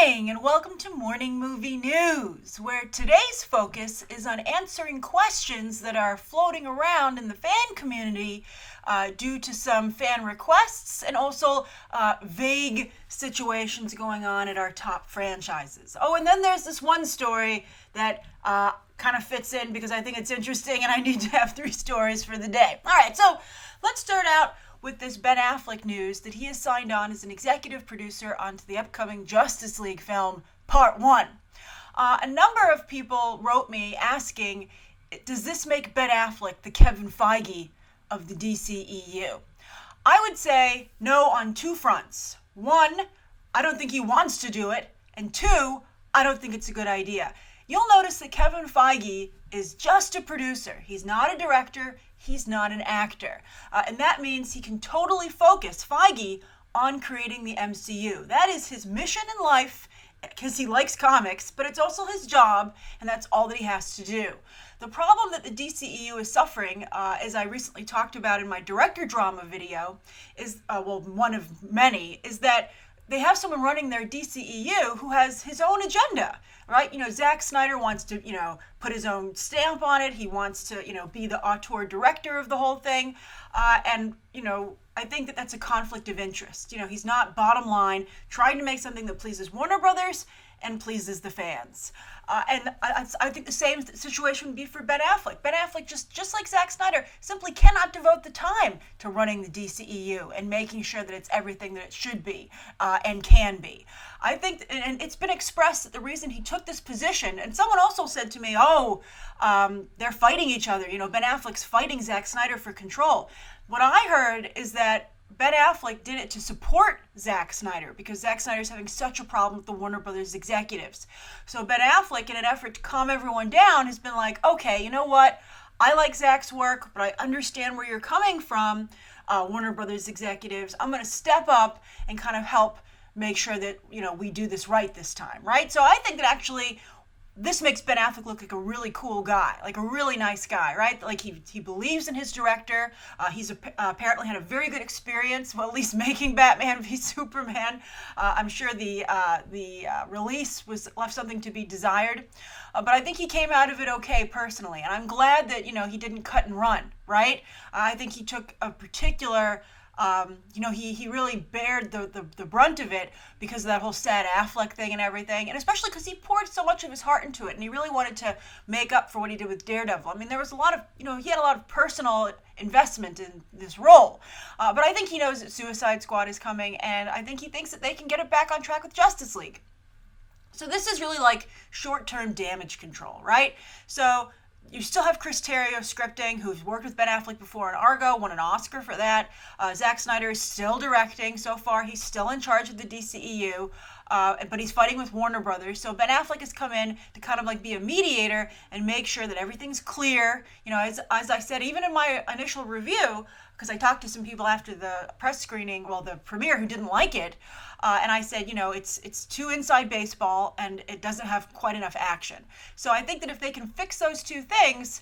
morning and welcome to Morning Movie News, where today's focus is on answering questions that are floating around in the fan community due to some fan requests and also vague situations going on at our top franchises. Oh, and then there's this one story that kind of fits in because I think it's interesting and I need to have 3 stories for the day. All right, so let's start out with this Ben Affleck news that he has signed on as an executive producer onto the upcoming Justice League film, Part 1. A number of people wrote me asking, does this make Ben Affleck the Kevin Feige of the DCEU? I would say no on 2 fronts. 1, I don't think he wants to do it, and 2, I don't think it's a good idea. You'll notice that Kevin Feige is just a producer. He's not a director. He's not an actor. And that means he can totally focus, Feige, on creating the MCU. That is his mission in life because he likes comics, but it's also his job, and that's all that he has to do. The problem that the DCEU is suffering, as I recently talked about in my director drama video, is, one of many, is that they have someone running their DCEU who has his own agenda, right? Zack Snyder wants to, put his own stamp on it. He wants to, be the auteur director of the whole thing. And I think that that's a conflict of interest. He's not bottom line trying to make something that pleases Warner Brothers and pleases the fans. And I think the same situation would be for Ben Affleck. Ben Affleck, just like Zack Snyder, simply cannot devote the time to running the DCEU and making sure that it's everything that it should be and can be. I think, and it's been expressed that the reason he took this position, and someone also said to me, they're fighting each other. Ben Affleck's fighting Zack Snyder for control. What I heard is that Ben Affleck did it to support Zack Snyder because Zack Snyder's having such a problem with the Warner Brothers executives. So Ben Affleck, in an effort to calm everyone down, has been like, okay, you know what? I like Zack's work, but I understand where you're coming from, Warner Brothers executives. I'm going to step up and kind of help make sure that, we do this right this time, right? So I think that actually this makes Ben Affleck look like a really cool guy, like a really nice guy, right? Like he believes in his director. He's apparently had a very good experience, well, at least making Batman v Superman. I'm sure the release left something to be desired. But I think he came out of it okay personally. And I'm glad that, he didn't cut and run, right? I think he took a particular he really bared the brunt of it because of that whole sad Affleck thing and everything, and especially because he poured so much of his heart into it, and he really wanted to make up for what he did with Daredevil. I mean, there was a lot of, he had a lot of personal investment in this role, but I think he knows that Suicide Squad is coming, and I think he thinks that they can get it back on track with Justice League. So this is really like short-term damage control, right? So you still have Chris Terrio scripting, who's worked with Ben Affleck before in Argo, won an Oscar for that. Zack Snyder is still directing. So far, he's still in charge of the DCEU, but he's fighting with Warner Brothers. So Ben Affleck has come in to kind of like be a mediator and make sure that everything's clear. As I said, even in my initial review, because I talked to some people after the press screening, the premiere, who didn't like it, and I said, it's too inside baseball and it doesn't have quite enough action. So I think that if they can fix those 2 things,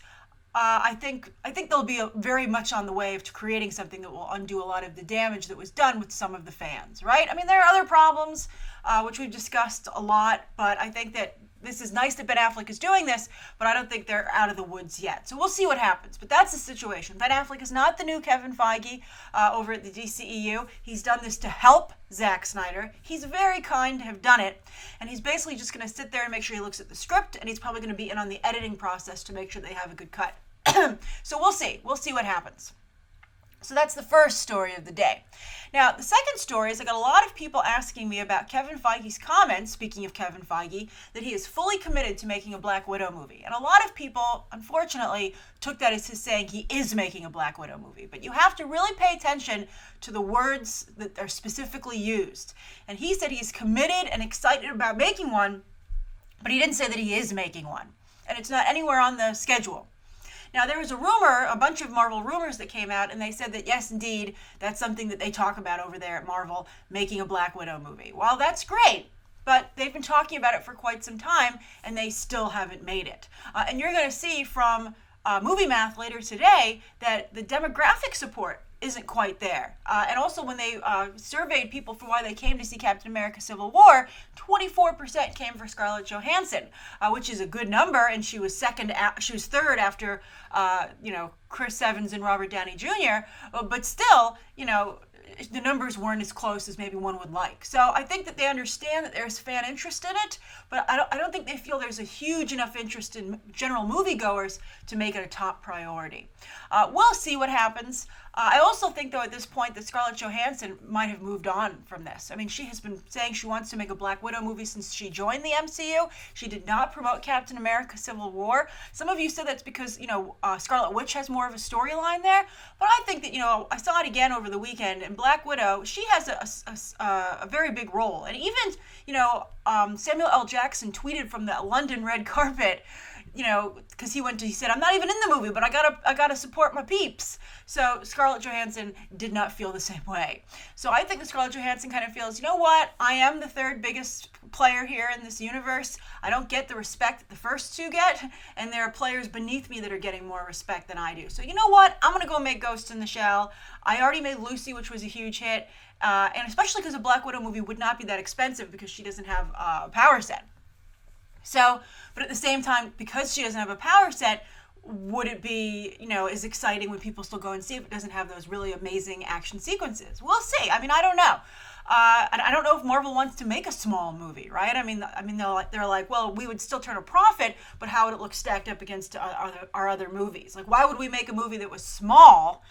I think they'll be very much on the way to creating something that will undo a lot of the damage that was done with some of the fans, right? I mean, there are other problems, which we've discussed a lot, but I think that this is nice that Ben Affleck is doing this, but I don't think they're out of the woods yet. So we'll see what happens. But that's the situation. Ben Affleck is not the new Kevin Feige over at the DCEU. He's done this to help Zack Snyder. He's very kind to have done it. And he's basically just going to sit there and make sure he looks at the script, and he's probably going to be in on the editing process to make sure they have a good cut. So we'll see. We'll see what happens. So that's the first story of the day. Now, the second story is I got a lot of people asking me about Kevin Feige's comments, speaking of Kevin Feige, that he is fully committed to making a Black Widow movie. And a lot of people, unfortunately, took that as his saying he is making a Black Widow movie. But you have to really pay attention to the words that are specifically used. And he said he's committed and excited about making one, but he didn't say that he is making one. And it's not anywhere on the schedule. Now, there was a bunch of Marvel rumors that came out, and they said that, yes, indeed, that's something that they talk about over there at Marvel, making a Black Widow movie. Well, that's great, but they've been talking about it for quite some time, and they still haven't made it. And you're going to see from Movie Math later today that the demographic support isn't quite there. And also when they surveyed people for why they came to see Captain America Civil War, 24% came for Scarlett Johansson, which is a good number, and she was third after Chris Evans and Robert Downey Jr., but still, the numbers weren't as close as maybe one would like. So I think that they understand that there's fan interest in it, but I don't think they feel there's a huge enough interest in general moviegoers to make it a top priority. We'll see what happens. I also think, though, at this point that Scarlett Johansson might have moved on from this. I mean, she has been saying she wants to make a Black Widow movie since she joined the MCU. She did not promote Captain America Civil War. Some of you said that's because, Scarlet Witch has more of a storyline there. But I think that, I saw it again over the weekend, and Black Widow, she has a very big role. And even, Samuel L. Jackson tweeted from the London red carpet, because he said, I'm not even in the movie, but I gotta support my peeps. So Scarlett Johansson did not feel the same way. So I think that Scarlett Johansson kind of feels, I am the third biggest player here in this universe. I don't get the respect that the first two get, and there are players beneath me that are getting more respect than I do. So I'm gonna go make Ghost in the Shell. I already made Lucy, which was a huge hit, and especially because a Black Widow movie would not be that expensive because she doesn't have a power set. So, but at the same time, because she doesn't have a power set, would it be, as exciting when people still go and see it if it doesn't have those really amazing action sequences? We'll see. I mean, I don't know. And I don't know if Marvel wants to make a small movie, right? I mean, they're like, well, we would still turn a profit, but how would it look stacked up against our other movies? Like, why would we make a movie that was small,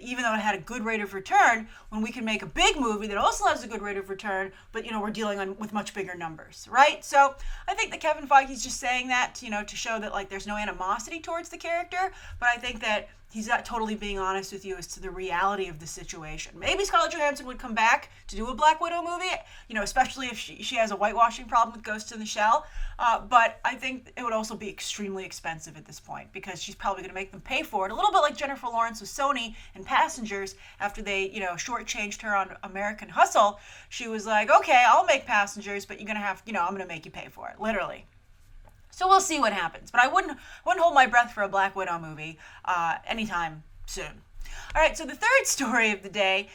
even though it had a good rate of return, when we can make a big movie that also has a good rate of return, but, we're dealing with much bigger numbers, right? So I think that Kevin Feige's just saying that, to show that, like, there's no animosity towards the character, but I think that he's not totally being honest with you as to the reality of the situation. Maybe Scarlett Johansson would come back to do a Black Widow movie, especially if she has a whitewashing problem with Ghost in the Shell. But I think it would also be extremely expensive at this point because she's probably going to make them pay for it. A little bit like Jennifer Lawrence with Sony and Passengers after they, shortchanged her on American Hustle. She was like, okay, I'll make Passengers, but you're going to have, I'm going to make you pay for it, literally. So we'll see what happens. But I wouldn't hold my breath for a Black Widow movie anytime soon. All right, so the third story of the day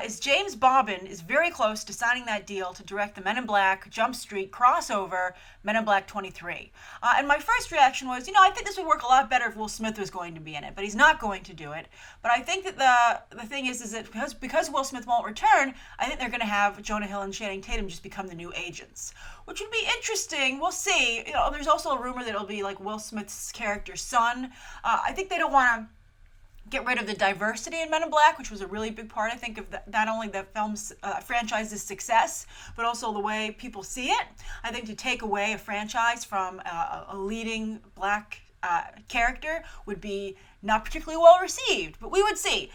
is James Bobbin is very close to signing that deal to direct the Men in Black Jump Street crossover, Men in Black 23. And my first reaction was, I think this would work a lot better if Will Smith was going to be in it, but he's not going to do it. But I think that the thing is that because Will Smith won't return, I think they're going to have Jonah Hill and Channing Tatum just become the new agents, which would be interesting. We'll see. There's also a rumor that it'll be like Will Smith's character's son. I think they don't want to get rid of the diversity in Men in Black, which was a really big part, I think, of not only the film's franchise's success, but also the way people see it. I think to take away a franchise from a leading Black character would be not particularly well received, but we would see.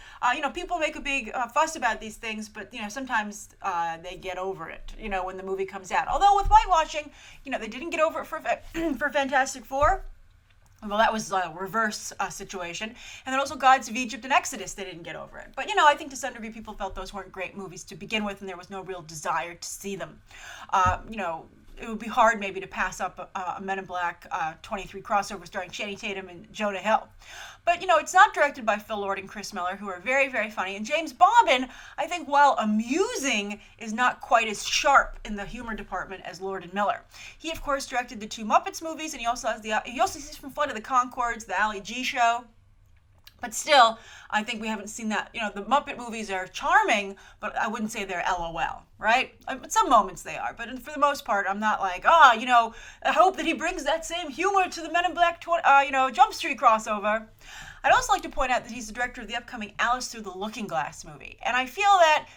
People make a big fuss about these things, but sometimes they get over it, when the movie comes out. Although with whitewashing, they didn't get over it for Fantastic Four. Well, that was a reverse situation. And then also Gods of Egypt and Exodus, they didn't get over it. But, I think to some degree people felt those weren't great movies to begin with, and there was no real desire to see them. It would be hard maybe to pass up a Men in Black 23 crossover starring Channing Tatum and Jonah Hill. But, it's not directed by Phil Lord and Chris Miller, who are very, very funny. And James Bobbin, I think, while amusing, is not quite as sharp in the humor department as Lord and Miller. He, of course, directed the two Muppets movies, and he also sees from Flight of the Conchords, the Ali G Show. But still, I think we haven't seen that. The Muppet movies are charming, but I wouldn't say they're LOL, right? At some moments they are, but for the most part, I'm not like, I hope that he brings that same humor to the Men in Black, Jump Street crossover. I'd also like to point out that he's the director of the upcoming Alice Through the Looking Glass movie, and I feel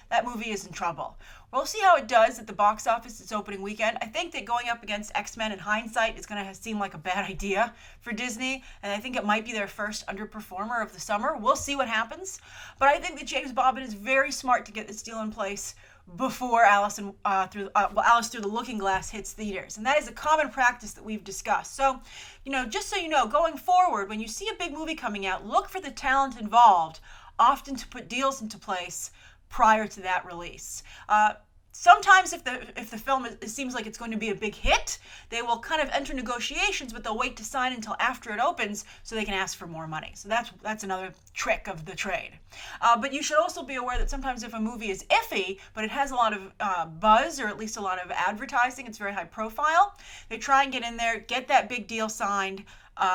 that movie is in trouble. We'll see how it does at the box office its opening weekend. I think that going up against X-Men in hindsight is going to seem like a bad idea for Disney, and I think it might be their first underperformer of the summer. We'll see what happens, but I think that James Bobbin is very smart to get this deal in place before Alice Through the Looking Glass hits theaters. And that is a common practice that we've discussed. So, just so you know, going forward, when you see a big movie coming out, look for the talent involved, often to put deals into place prior to that release. Sometimes if the film it seems like it's going to be a big hit, they will kind of enter negotiations, but they'll wait to sign until after it opens so they can ask for more money. So that's another trick of the trade. But you should also be aware that sometimes if a movie is iffy, but it has a lot of buzz or at least a lot of advertising, it's very high profile, they try and get in there, get that big deal signed,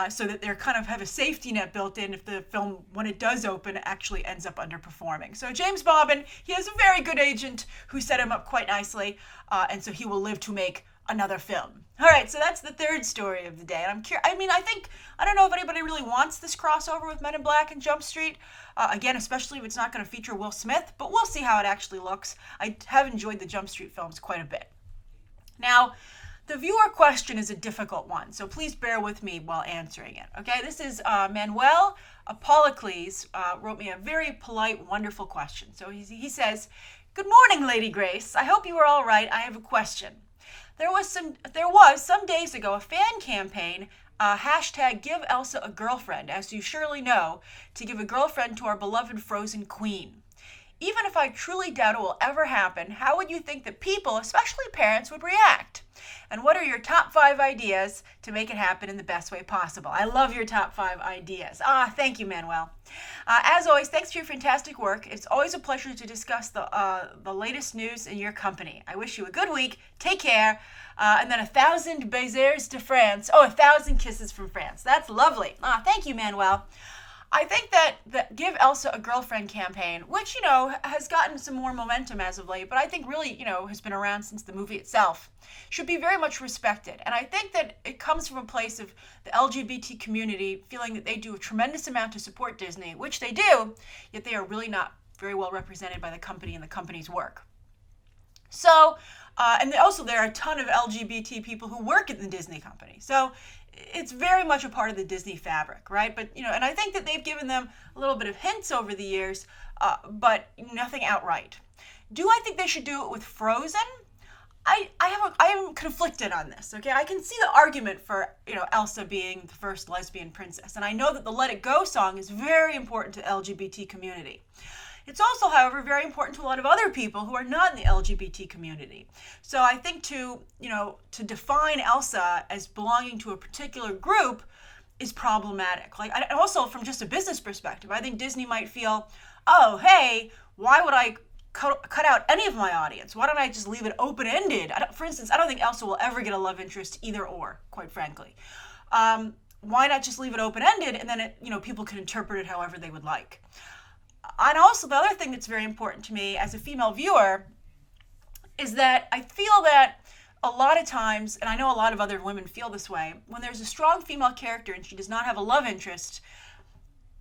so that they're kind of have a safety net built in if the film, when it does open, actually ends up underperforming. So James Bobbin, he has a very good agent who set him up quite nicely, and so he will live to make another film. All right, so that's the third story of the day. And I'm curious. I don't know if anybody really wants this crossover with Men in Black and Jump Street. Again, especially if it's not going to feature Will Smith, but we'll see how it actually looks. I have enjoyed the Jump Street films quite a bit. Now, the viewer question is a difficult one, so please bear with me while answering it. Okay, this is Manuel Apollicles wrote me a very polite, wonderful question. So he says, "Good morning, Lady Grace. I hope you are all right. I have a question. There was some days ago a fan campaign, hashtag GiveElsaAGirlfriend, as you surely know, to give a girlfriend to our beloved Frozen Queen. Even if I truly doubt it will ever happen, how would you think that people, especially parents, would react? And what are your top 5 ideas to make it happen in the best way possible?" I love your top 5 ideas. Thank you, Manuel. As always, thanks for your fantastic work. It's always a pleasure to discuss the latest news in your company. I wish you a good week. Take care. And then 1,000 baisers de France. 1,000 kisses from France. That's lovely. Thank you, Manuel. I think that the Give Elsa a Girlfriend campaign, which, has gotten some more momentum as of late, but I think really, has been around since the movie itself, should be very much respected. And I think that it comes from a place of the LGBT community feeling that they do a tremendous amount to support Disney, which they do, yet they are really not very well represented by the company and the company's work. So, and also there are a ton of LGBT people who work in the Disney company. So it's very much a part of the Disney fabric, right? But, and I think that they've given them a little bit of hints over the years, but nothing outright. Do I think they should do it with Frozen? I am conflicted on this, okay? I can see the argument for, Elsa being the first lesbian princess. And I know that the Let It Go song is very important to the LGBT community. It's also, however, very important to a lot of other people who are not in the LGBT community. So I think to define Elsa as belonging to a particular group is problematic. And also from just a business perspective, I think Disney might feel, oh, hey, why would I cut out any of my audience? Why don't I just leave it open-ended? For instance, I don't think Elsa will ever get a love interest either or, quite frankly. Why not just leave it open-ended and then people can interpret it however they would like? And also the other thing that's very important to me as a female viewer is that I feel that a lot of times, and I know a lot of other women feel this way, when there's a strong female character and she does not have a love interest,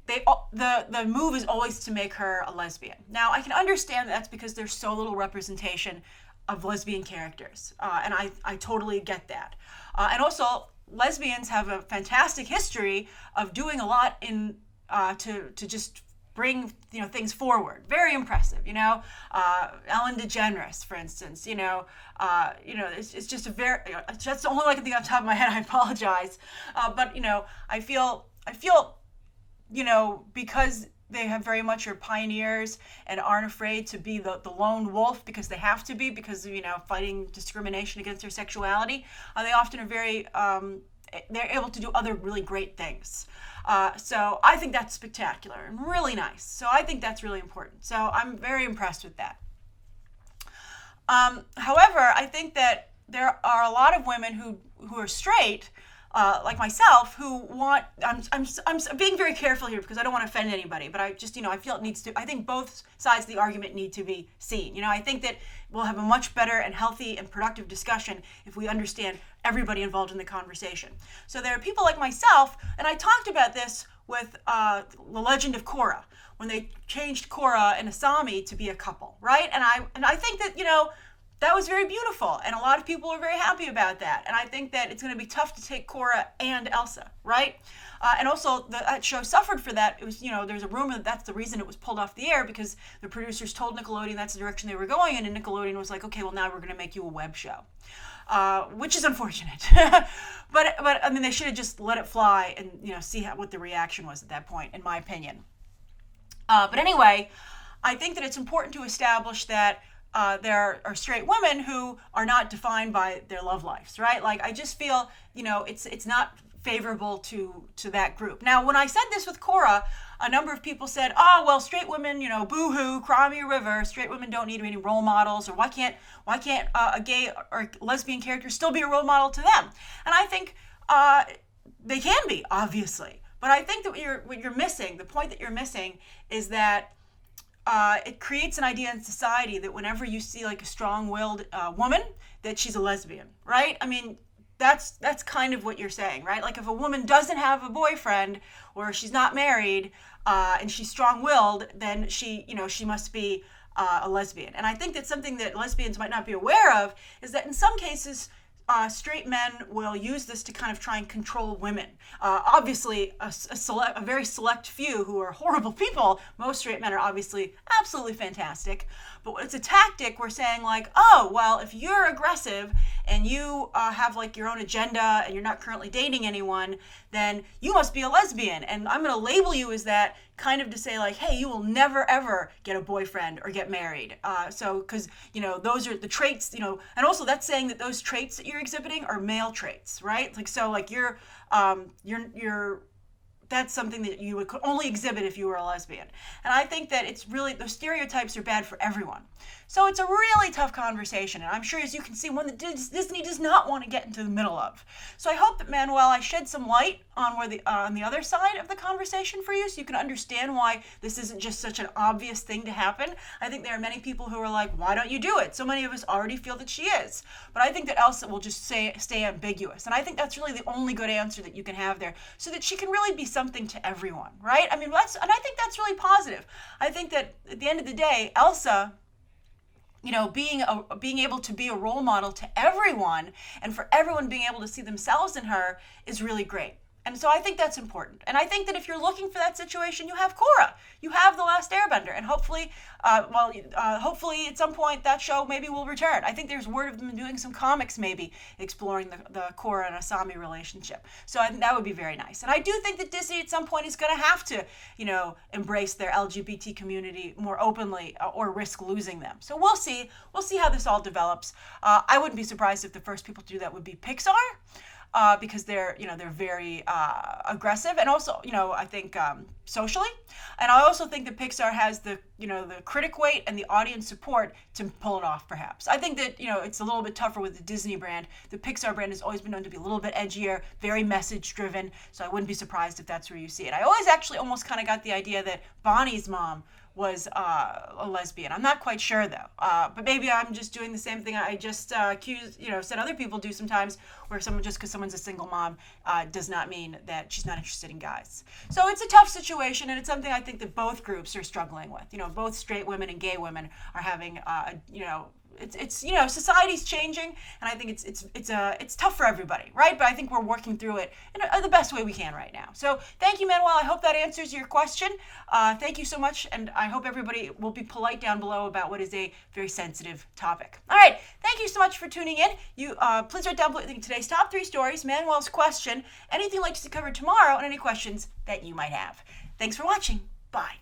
the move is always to make her a lesbian. Now, I can understand that's because there's so little representation of lesbian characters, and I totally get that. And also, lesbians have a fantastic history of doing a lot in to just bring things forward. Very impressive. Ellen DeGeneres, for instance. It's just a very. That's the only one I can think off the top of my head. I apologize, but I feel because they have very much are pioneers and aren't afraid to be the lone wolf because they have to be because of fighting discrimination against their sexuality. They often are very. They're able to do other really great things. So I think that's spectacular and really nice. So I think that's really important. So I'm very impressed with that. However, I think that there are a lot of women who are straight, like myself, who want. I'm being very careful here because I don't want to offend anybody. But I just I feel it needs to. I think both sides of the argument need to be seen. I think that we'll have a much better and healthy and productive discussion if we understand everybody involved in the conversation. So there are people like myself, and I talked about this with The Legend of Korra, when they changed Korra and Asami to be a couple, right? And I think that, that was very beautiful, and a lot of people are very happy about that. And I think that it's going to be tough to take Korra and Elsa, right? And also, that show suffered for that. It was, there's a rumor that that's the reason it was pulled off the air, because the producers told Nickelodeon that's the direction they were going in, and Nickelodeon was like, okay, well, now we're going to make you a web show. Which is unfortunate. but I mean, they should have just let it fly and, see what the reaction was at that point, in my opinion. But anyway, I think that it's important to establish that there are straight women who are not defined by their love lives, right? Like, I just feel, it's not favorable to that group. Now, when I said this with Cora, a number of people said, oh, well, straight women, boo-hoo, cry me a river. Straight women don't need any role models, or why can't a gay or lesbian character still be a role model to them? And I think they can be, obviously. But I think that what you're missing, the point that you're missing, is that it creates an idea in society that whenever you see like a strong-willed woman, that she's a lesbian, right? I mean, that's kind of what you're saying, right? Like, if a woman doesn't have a boyfriend, or she's not married, and she's strong-willed, then she must be a lesbian. And I think that something that lesbians might not be aware of is that in some cases, straight men will use this to kind of try and control women. Obviously, a very select few who are horrible people. Most straight men are obviously absolutely fantastic. But it's a tactic. We're saying, like, oh, well, if you're aggressive and you have like your own agenda and you're not currently dating anyone, then you must be a lesbian. And I'm going to label you as that, kind of to say, like, hey, you will never ever get a boyfriend or get married. Because those are the traits, and also that's saying that those traits that you're exhibiting are male traits, right? Like, so like you're that's something that you would only exhibit if you were a lesbian. And I think that it's really, those stereotypes are bad for everyone. So it's a really tough conversation, and I'm sure, as you can see, one that Disney does not want to get into the middle of. So I hope that, Manuel, I shed some light on on the other side of the conversation for you, so you can understand why this isn't just such an obvious thing to happen. I think there are many people who are like, why don't you do it? So many of us already feel that she is. But I think that Elsa will just stay ambiguous. And I think that's really the only good answer that you can have there, so that she can really be something to everyone, right? I mean, and I think that's really positive. I think that at the end of the day, Elsa, being able to be a role model to everyone, and for everyone being able to see themselves in her, is really great. And so I think that's important. And I think that if you're looking for that situation, you have Korra. You have The Last Airbender. And hopefully, hopefully at some point that show maybe will return. I think there's word of them doing some comics maybe exploring the Korra and Asami relationship. So I think that would be very nice. And I do think that Disney at some point is going to have to, embrace their LGBT community more openly, or risk losing them. So we'll see. We'll see how this all develops. I wouldn't be surprised if the first people to do that would be Pixar. Because they're very aggressive, and also, I think socially. And I also think that Pixar has the critic weight and the audience support to pull it off, perhaps. I think that, it's a little bit tougher with the Disney brand. The Pixar brand has always been known to be a little bit edgier, very message driven, so I wouldn't be surprised if that's where you see it. I always actually almost kind of got the idea that Bonnie's mom was a lesbian. I'm not quite sure, though. But maybe I'm just doing the same thing I just said other people do sometimes, where just because someone's a single mom does not mean that she's not interested in guys. So it's a tough situation, and it's something I think that both groups are struggling with. Both straight women and gay women are having, it's society's changing, and I think it's tough for everybody, right? But I think we're working through it in the best way we can right now. So thank you, Manuel. I hope that answers your question. Thank you so much, and I hope everybody will be polite down below about what is a very sensitive topic. All right, thank you so much for tuning in. You please write down below today's top 3 stories, Manuel's question, anything you'd like to see covered tomorrow, and any questions that you might have. Thanks for watching. Bye.